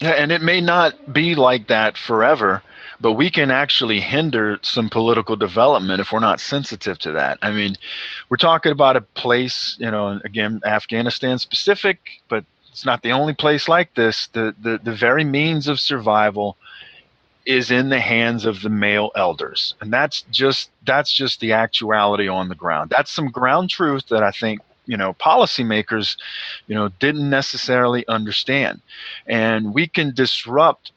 Yeah, and it may not be like that forever, but we can actually hinder some political development if we're not sensitive to that. I mean, we're talking about a place, again, Afghanistan specific, but it's not the only place like this. The very means of survival is in the hands of the male elders. And that's just the actuality on the ground. That's some ground truth that I think policymakers, didn't necessarily understand. And we can disrupt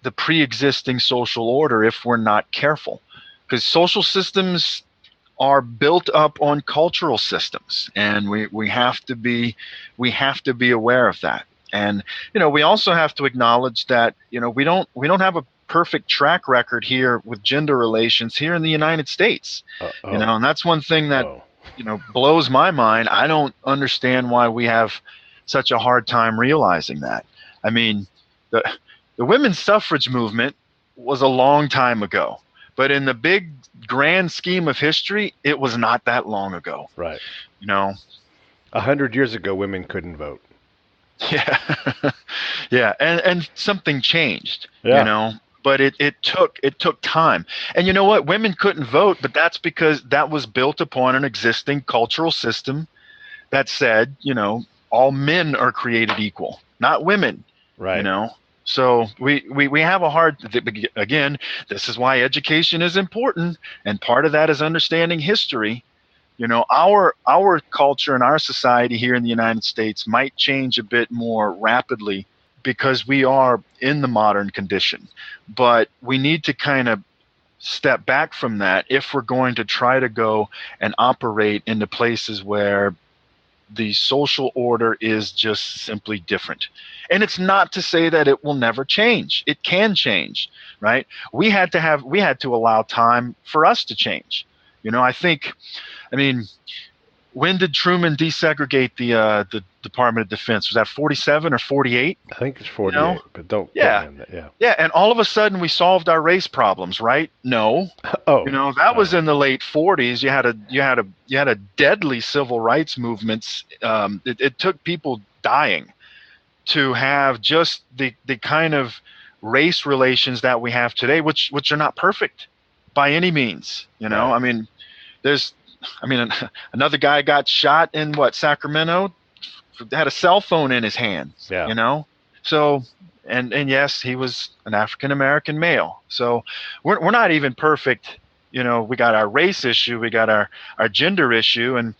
the pre-existing social order if we're not careful, because social systems are built up on cultural systems, and we have to be aware of that. And we also have to acknowledge that we don't have a perfect track record here with gender relations here in the United States. And that's one thing that blows my mind. I don't understand why we have such a hard time realizing that. I mean, the women's suffrage movement was a long time ago, but in the big grand scheme of history, it was not that long ago. Right. 100 years ago, women couldn't vote. Yeah. Yeah. And something changed, but it took time. And you know what? Women couldn't vote, but that's because that was built upon an existing cultural system that said, all men are created equal, not women. Right. So we have a hard, again, this is why education is important. And part of that is understanding history. Our culture and our society here in the United States might change a bit more rapidly because we are in the modern condition. But we need to kind of step back from that if we're going to try to go and operate into places where the social order is just simply different. And it's not to say that it will never change. It can change, right? We had to allow time for us to change. When did Truman desegregate the Department of Defense? Was that 47 or 48? I think it's 48, but don't yeah. That. Yeah. Yeah, and all of a sudden we solved our race problems, right? No. That was in the late 40s. You had a deadly civil rights movements. It took people dying to have just the kind of race relations that we have today, which are not perfect by any means. Right. Another guy got shot in Sacramento, had a cell phone in his hand. Yeah. So and yes, he was an African American male. So we're not even perfect. We got our race issue, we got our gender issue, and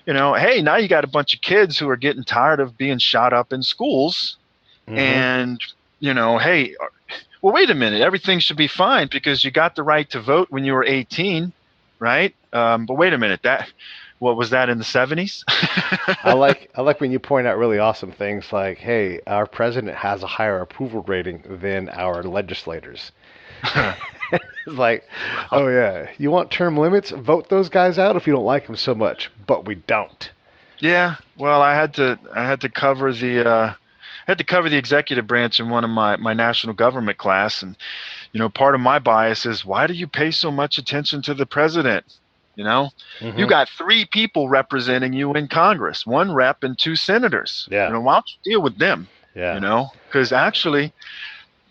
hey, now you got a bunch of kids who are getting tired of being shot up in schools. Mm-hmm. And hey, well, wait a minute, everything should be fine because you got the right to vote when you were 18, right? But wait a minute, what was that in the 70s? I like when you point out really awesome things like, hey, our president has a higher approval rating than our legislators. It's like, oh yeah, you want term limits? Vote those guys out if you don't like them so much, but we don't. Yeah, well, I had to cover the executive branch in one of my national government class, and part of my bias is, why do you pay so much attention to the president? Mm-hmm. You got 3 people representing you in Congress, 1 rep and 2 senators. Yeah. Why don't you deal with them? Yeah. Because actually,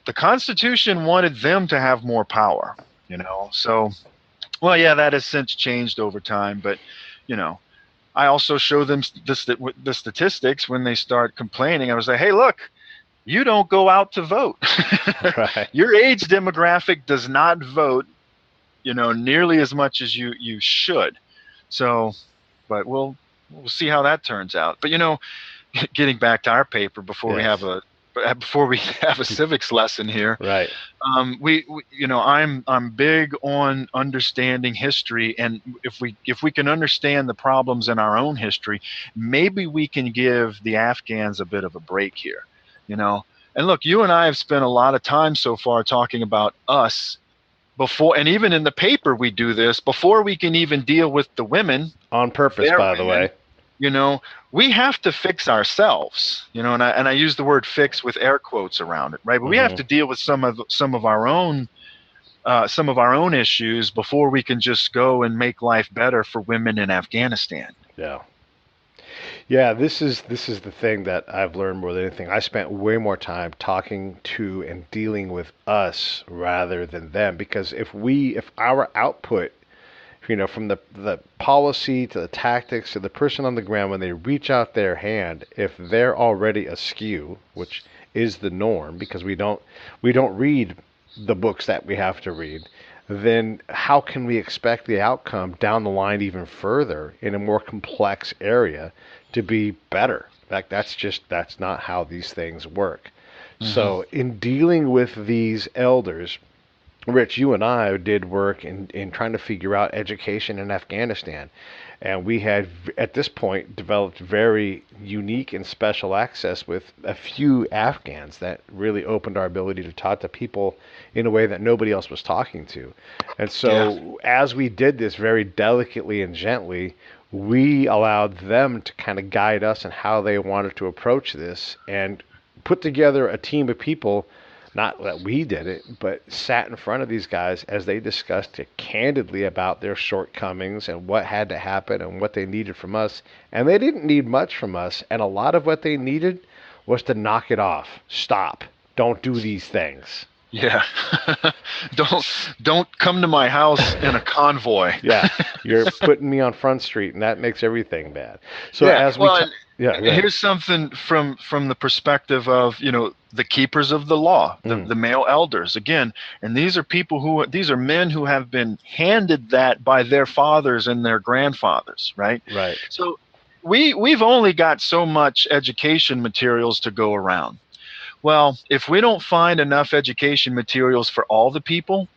the Constitution wanted them to have more power, So, well, yeah, that has since changed over time, but, I also show them the statistics when they start complaining. I was like, hey, look, you don't go out to vote. Right. Your age demographic does not vote, nearly as much as you should. So, but we'll see how that turns out. But getting back to our paper before we have a civics lesson here. Right. I'm big on understanding history, and if we can understand the problems in our own history, maybe we can give the Afghans a bit of a break here, And look, you and I have spent a lot of time so far talking about us before, and even in the paper we do this before we can even deal with the women. On purpose, by the way. We have to fix ourselves, and I use the word fix with air quotes around it, right? But we have to deal with some of our own issues before we can just go and make life better for women in Afghanistan. Yeah. Yeah, this is the thing that I've learned more than anything. I spent way more time talking to and dealing with us rather than them, because if our output, from the policy to the tactics to the person on the ground, when they reach out their hand, if they're already askew, which is the norm because we don't read the books that we have to read, then how can we expect the outcome down the line even further in a more complex area to be better? In fact, that's not how these things work. So in dealing with these elders, Rich, you and I did work in trying to figure out education in Afghanistan. And we had, at this point, developed very unique and special access with a few Afghans that really opened our ability to talk to people in a way that nobody else was talking to. And so as we did this very delicately and gently, we allowed them to kind of guide us in how they wanted to approach this and put together a team of people. Not that we did it, but sat in front of these guys as they discussed it candidly about their shortcomings and what had to happen and what they needed from us. And they didn't need much from us. And a lot of what they needed was to knock it off. Stop. Don't do these things. Yeah. Don't come to my house in a convoy. Yeah. You're putting me on Front Street, and that makes everything bad. So here's something from the perspective of, the keepers of the law, the male elders, again. And these are men who have been handed that by their fathers and their grandfathers, right? Right. So we've only got so much education materials to go around. Well, if we don't find enough education materials for all the people,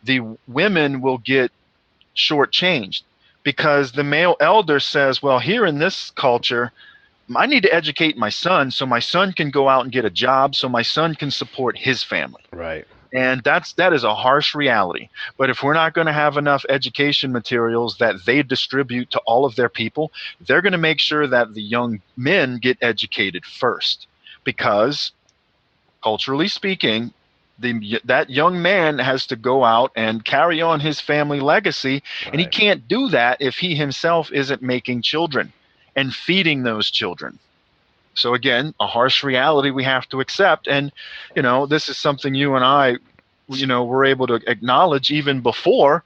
the women will get shortchanged, because the male elder says, well, here in this culture, I need to educate my son so my son can go out and get a job so my son can support his family. Right. And that is a harsh reality. But if we're not going to have enough education materials that they distribute to all of their people, they're going to make sure that the young men get educated first, because culturally speaking, that young man has to go out and carry on his family legacy, and he can't do that if he himself isn't making children and feeding those children. So again, a harsh reality we have to accept. And, this is something you and I, were able to acknowledge even before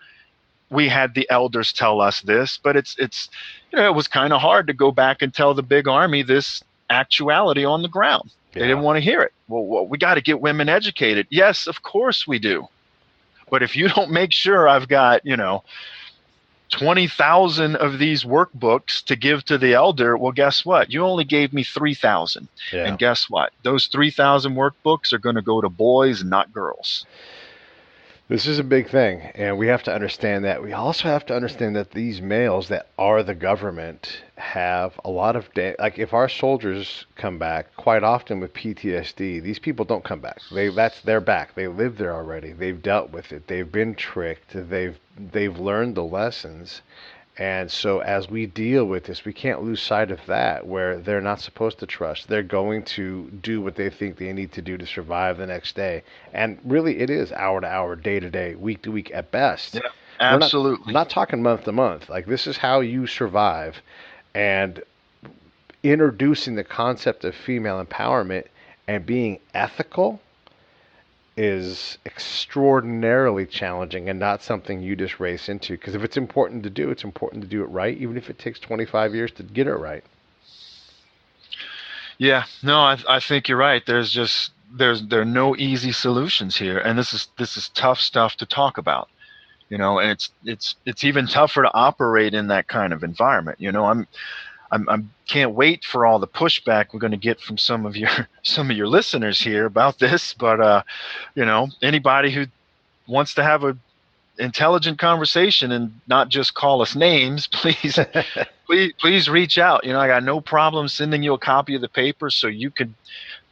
we had the elders tell us this. But it's it was kind of hard to go back and tell the big army this actuality on the ground. They didn't want to hear it. Well, we got to get women educated. Yes, of course we do. But if you don't make sure I've got, 20,000 of these workbooks to give to the elder, well, guess what? You only gave me 3,000. Yeah. And guess what? Those 3,000 workbooks are going to go to boys and not girls. This is a big thing, and we have to understand that. We also have to understand that these males that are the government have a lot of like if our soldiers come back, quite often with PTSD, these people don't come back. They're back. They live there already. They've dealt with it. They've been tricked. They've learned the lessons. And so as we deal with this, we can't lose sight of that, where they're not supposed to trust. They're going to do what they think they need to do to survive the next day. And really, it is hour to hour, day to day, week to week at best. Yeah, absolutely. We're not talking month to month. Like, this is how you survive. And introducing the concept of female empowerment and being ethical is extraordinarily challenging and not something you just race into. Because if it's important to do, it's important to do it right, even if it takes 25 years to get it right. Yeah, no, I think you're right. There are no easy solutions here, and this is tough stuff to talk about, and it's even tougher to operate in that kind of environment. I'm can't wait for all the pushback we're going to get from some of your listeners here about this, but anybody who wants to have a intelligent conversation and not just call us names, please please reach out. I got no problem sending you a copy of the paper so you could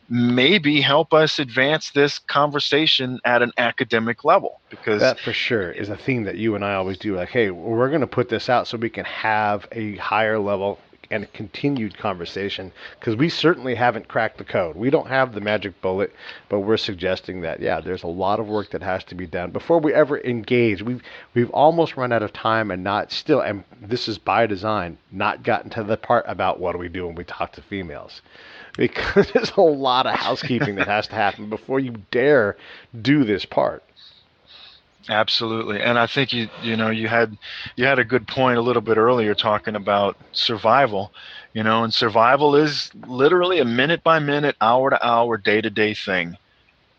maybe help us advance this conversation at an academic level, because that for sure is a theme that you and I always do. Like, hey, we're going to put this out so we can have a higher level and a continued conversation, because we certainly haven't cracked the code. We don't have the magic bullet, but we're suggesting that, yeah, there's a lot of work that has to be done before we ever engage. We've almost run out of time and this is by design, not gotten to the part about what do we do when we talk to females. Because there's a lot of housekeeping that has to happen before you dare do this part. Absolutely, and I think you had a good point a little bit earlier talking about survival, and survival is literally a minute by minute, hour to hour, day to day thing,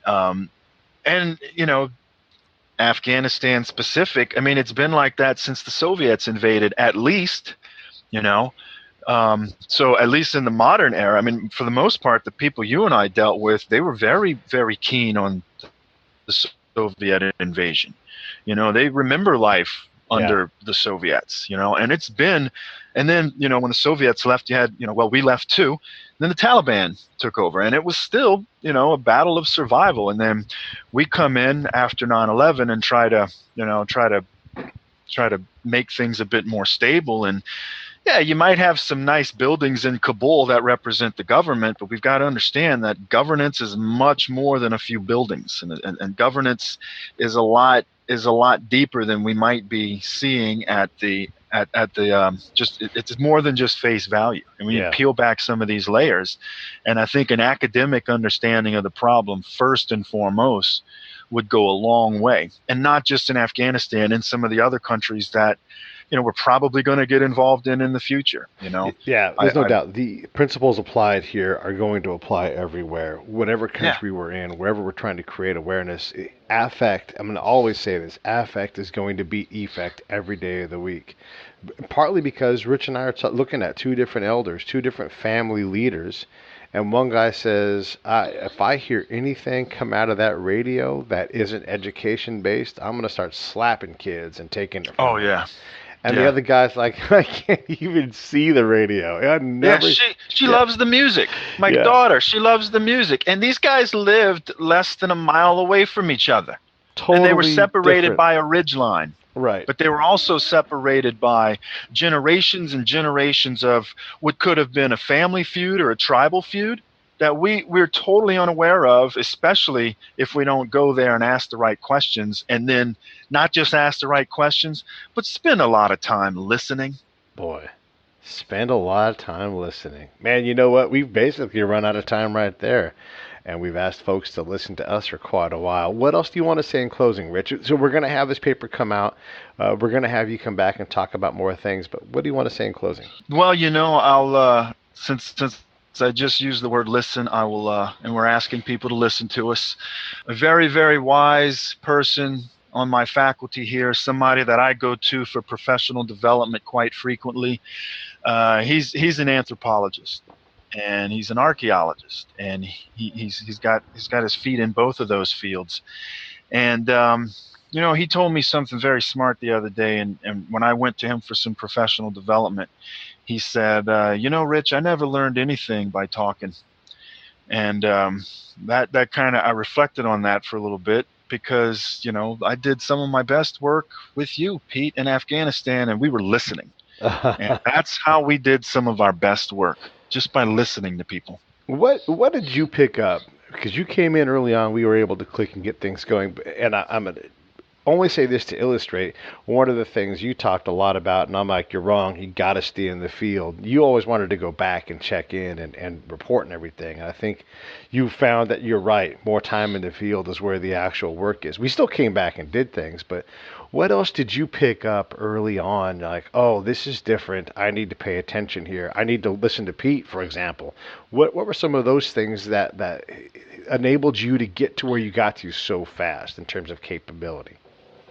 and Afghanistan specific. I mean, it's been like that since the Soviets invaded, at least, So at least in the modern era, I mean, for the most part, the people you and I dealt with, they were very, very keen on the Soviet invasion. They remember life under the Soviets, and it's been, and then, when the Soviets left, you had, we left too, then the Taliban took over, and it was still, a battle of survival. And then we come in after 9/11 and try to make things a bit more stable. And yeah, you might have some nice buildings in Kabul that represent the government, but we've got to understand that governance is much more than a few buildings, and governance is a lot deeper than we might be seeing it's more than just face value. And when you peel back some of these layers, and I think an academic understanding of the problem first and foremost would go a long way, and not just in Afghanistan, in some of the other countries that we're probably going to get involved in the future. Yeah, there's no doubt. The principles applied here are going to apply everywhere, whatever country we're in, wherever we're trying to create awareness. Affect, I'm going to always say this, affect is going to beat effect every day of the week. Partly because Rich and I are looking at two different elders, two different family leaders, and one guy says, if I hear anything come out of that radio that isn't education-based, I'm going to start slapping kids and taking it from them. And the other guy's like, I can't even see the radio. She loves the music. My daughter, she loves the music. And these guys lived less than a mile away from each other. Totally and they were separated different. by a ridge line. Right. But they were also separated by generations and generations of what could have been a family feud or a tribal feud that we're totally unaware of, especially if we don't go there and ask the right questions, and then not just ask the right questions, but spend a lot of time listening. Boy, spend a lot of time listening. Man, you know what? We've basically run out of time right there, and we've asked folks to listen to us for quite a while. What else do you want to say in closing, Richard? So we're going to have this paper come out. We're going to have you come back and talk about more things, but what do you want to say in closing? Well, I'll since I just used the word listen, I will, and we're asking people to listen to us. A very, very wise person on my faculty here, somebody that I go to for professional development quite frequently. He's an anthropologist, and he's an archaeologist, and he's got his feet in both of those fields. And he told me something very smart the other day, and when I went to him for some professional development, he said, Rich, I never learned anything by talking. And that kind of, I reflected on that for a little bit, because, I did some of my best work with you, Pete, in Afghanistan, and we were listening. And that's how we did some of our best work, just by listening to people. What did you pick up? Because you came in early on, we were able to click and get things going. And I'm going to only say this to illustrate one of the things you talked a lot about, and I'm like, you're wrong. You got to stay in the field. You always wanted to go back and check in and report and everything. And I think you found that you're right. More time in the field is where the actual work is. We still came back and did things, but what else did you pick up early on? Like, oh, this is different. I need to pay attention here. I need to listen to Pete, for example. What were some of those things that enabled you to get to where you got to so fast in terms of capability?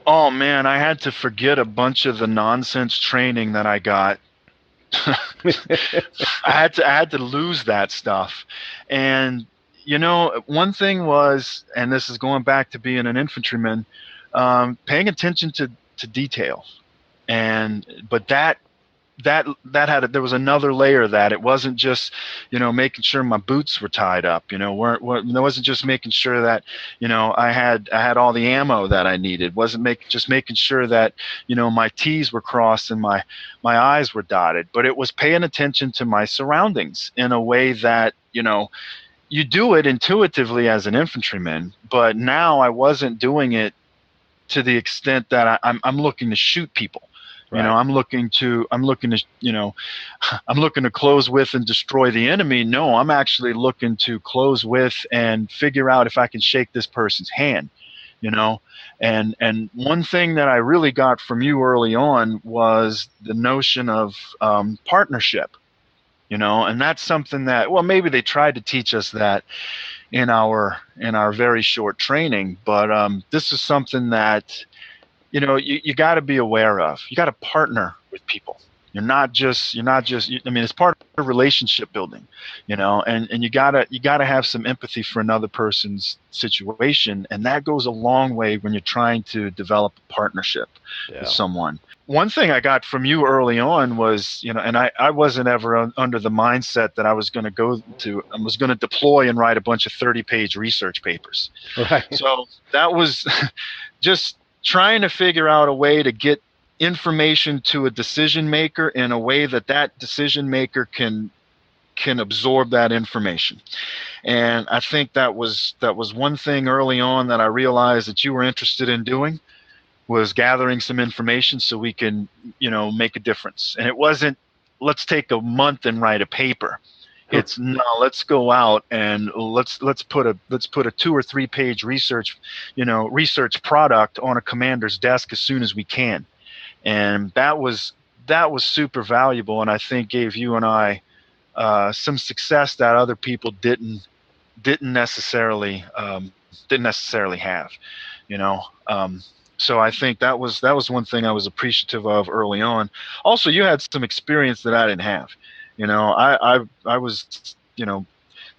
Oh man, I had to forget a bunch of the nonsense training that I got. I had to lose that stuff. And one thing was, and this is going back to being an infantryman, paying attention to detail. But there was another layer of that. It wasn't just, making sure my boots were tied up, it wasn't just making sure that, I had all the ammo that I needed. Wasn't making sure that, my T's were crossed and my I's were dotted, but it was paying attention to my surroundings in a way that, you do it intuitively as an infantryman, but now I wasn't doing it to the extent that I'm looking to shoot people. Right. I'm looking to close with and destroy the enemy. No, I'm actually looking to close with and figure out if I can shake this person's hand, And one thing that I really got from you early on was the notion of partnership, and that's something that, well, maybe they tried to teach us that in our very short training, but this is something that you got to be aware of. You got to partner with people. You're not just. It's part of relationship building, and you gotta have some empathy for another person's situation, and that goes a long way when you're trying to develop a partnership with someone. One thing I got from you early on was, and I wasn't ever under the mindset that I was going to deploy and write a bunch of 30-page research papers. Right. So that was just trying to figure out a way to get information to a decision maker in a way that decision maker can absorb that information. And I think that was one thing early on that I realized that you were interested in doing, was gathering some information so we can, make a difference. And it wasn't, let's take a month and write a paper. It's no, let's go out and let's put a 2 or 3 page research product on a commander's desk as soon as we can. And that was super valuable, and I think gave you and I some success that other people didn't necessarily have, So I think that was one thing I was appreciative of early on. Also, you had some experience that I didn't have. I was,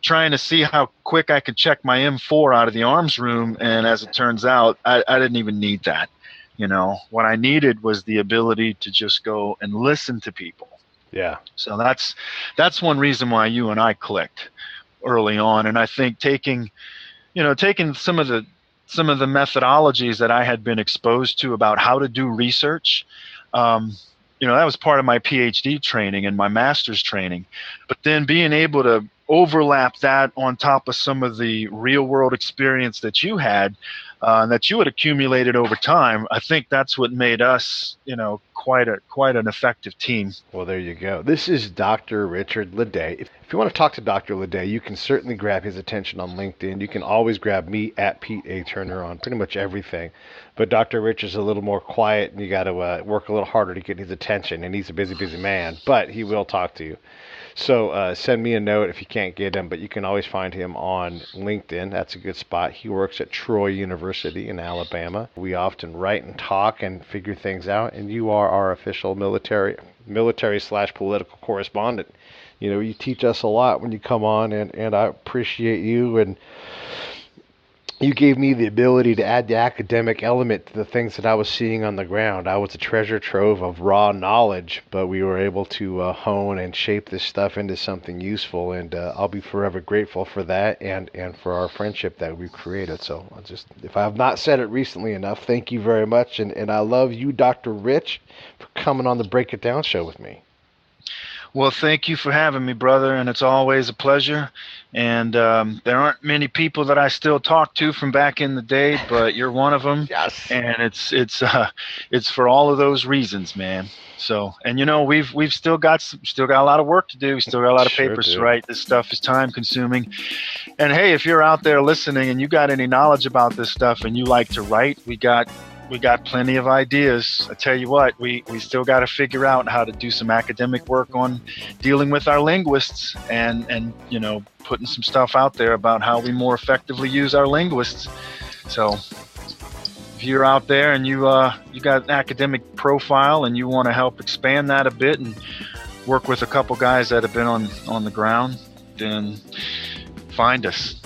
trying to see how quick I could check my M4 out of the arms room, and as it turns out, I didn't even need that. What I needed was the ability to just go and listen to people. Yeah. So that's one reason why you and I clicked early on, and I think taking some of the methodologies that I had been exposed to about how to do research. That was part of my PhD training and my master's training, but then being able to overlap that on top of some of the real world experience that you had, that you had accumulated over time, I think that's what made us, quite an effective team. Well, there you go. This is Dr. Richard Ledet. If you want to talk to Dr. Ledet, you can certainly grab his attention on LinkedIn. You can always grab me at Pete A. Turner on pretty much everything. But Dr. Rich is a little more quiet, and you got to work a little harder to get his attention. And he's a busy, busy man, but he will talk to you. So send me a note if you can't get him, but you can always find him on LinkedIn. That's a good spot. He works at Troy University in Alabama. We often write and talk and figure things out, and you are our official military/political correspondent. You teach us a lot when you come on, and I appreciate you, and you gave me the ability to add the academic element to the things that I was seeing on the ground. I was a treasure trove of raw knowledge, but we were able to hone and shape this stuff into something useful, and I'll be forever grateful for that and for our friendship that we've created. So if I have not said it recently enough, thank you very much, and I love you, Dr. Rich, for coming on the Break It Down show with me. Well, thank you for having me, brother, and it's always a pleasure. And there aren't many people that I still talk to from back in the day, but you're one of them. Yes. And it's for all of those reasons, man. So, and you know, we've still got a lot of work to do. We still got a lot of papers to write. This stuff is time consuming. And hey, if you're out there listening and you got any knowledge about this stuff and you like to write, we got plenty of ideas. I tell you what, we still got to figure out how to do some academic work on dealing with our linguists and you know, putting some stuff out there about how we more effectively use our linguists. So if you're out there and you got an academic profile and you want to help expand that a bit and work with a couple guys that have been on the ground, then find us.